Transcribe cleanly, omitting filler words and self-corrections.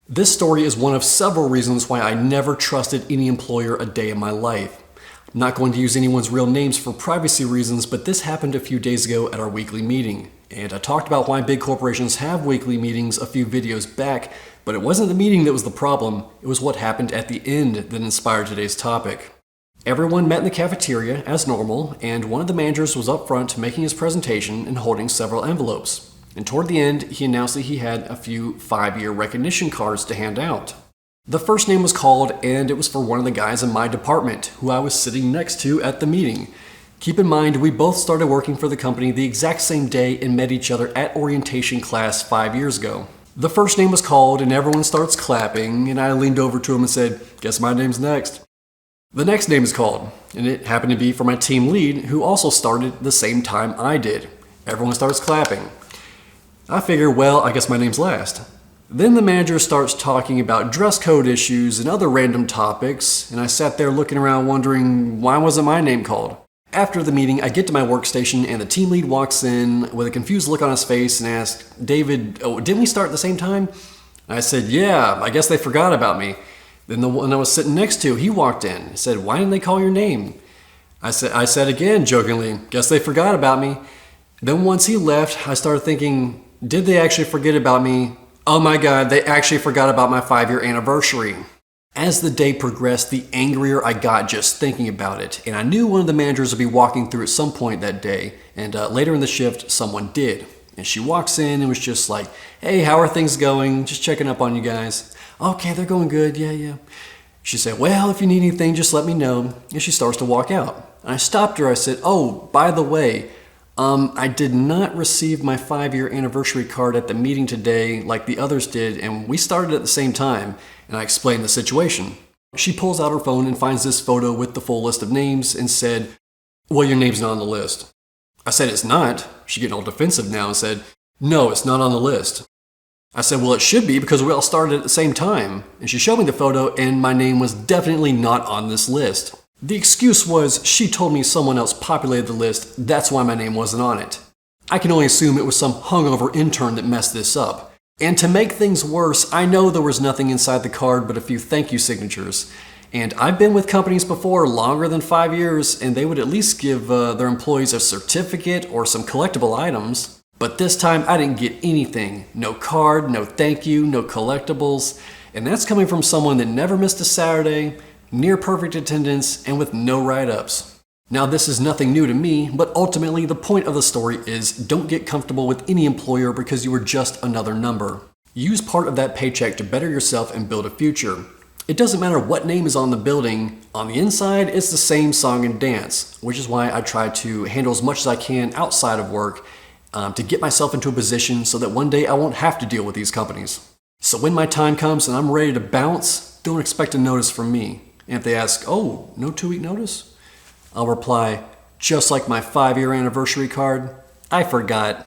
This story is one of several reasons why I never trusted any employer a day in my life. I'm not going to use anyone's real names for privacy reasons, but this happened a few days ago at our weekly meeting. And I talked about why big corporations have weekly meetings a few videos back, but it wasn't the meeting that was the problem, it was what happened at the end that inspired today's topic. Everyone met in the cafeteria as normal, and one of the managers was up front making his presentation and holding several envelopes. And toward the end, he announced that he had a few 5-year recognition cards to hand out. The first name was called, and it was for one of the guys in my department, who I was sitting next to at the meeting. Keep in mind, we both started working for the company the exact same day and met each other at orientation class 5 years ago. The first name was called, and everyone starts clapping, and I leaned over to him and said, "Guess my name's next." The next name is called, and it happened to be for my team lead, who also started the same time I did. Everyone starts clapping. I figure, well, I guess my name's last. Then the manager starts talking about dress code issues and other random topics, and I sat there looking around wondering, why wasn't my name called? After the meeting, I get to my workstation and the team lead walks in with a confused look on his face and asks, "David, didn't we start at the same time?" I said, "Yeah, I guess they forgot about me." Then the one I was sitting next to, he walked in and said, "Why didn't they call your name?" I said again, jokingly, "Guess they forgot about me." Then once he left, I started thinking, did they actually forget about me? Oh my God, they actually forgot about my 5-year anniversary. As the day progressed, the angrier I got just thinking about it, and I knew one of the managers would be walking through at some point that day, and later in the shift, someone did. And she walks in and was just like, "Hey, how are things going? Just checking up on you guys." "Okay, they're going good, yeah." She said, "Well, if you need anything, just let me know." And she starts to walk out. And I stopped her, I said, "Oh, by the way, I did not receive my 5-year anniversary card at the meeting today like the others did, and we started at the same time." And I explained the situation. She pulls out her phone and finds this photo with the full list of names and said, "Well, your name's not on the list." I said, "It's not." She getting all defensive now and said, "No, it's not on the list." I said, "Well, it should be because we all started at the same time." And she showed me the photo and my name was definitely not on this list. The excuse was she told me someone else populated the list, that's why my name wasn't on it. I can only assume it was some hungover intern that messed this up. And to make things worse, I know there was nothing inside the card but a few thank you signatures. And I've been with companies before longer than 5 years, and they would at least give their employees a certificate or some collectible items. But this time I didn't get anything. No card, no thank you, no collectibles. And that's coming from someone that never missed a Saturday, near perfect attendance, and with no write-ups. Now this is nothing new to me, but ultimately the point of the story is don't get comfortable with any employer because you are just another number. Use part of that paycheck to better yourself and build a future. It doesn't matter what name is on the building, on the inside it's the same song and dance, which is why I try to handle as much as I can outside of work to get myself into a position so that one day I won't have to deal with these companies. So when my time comes and I'm ready to bounce, don't expect a notice from me. And if they ask, "Oh, no 2-week notice?" I'll reply, just like my 5-year anniversary card, "I forgot."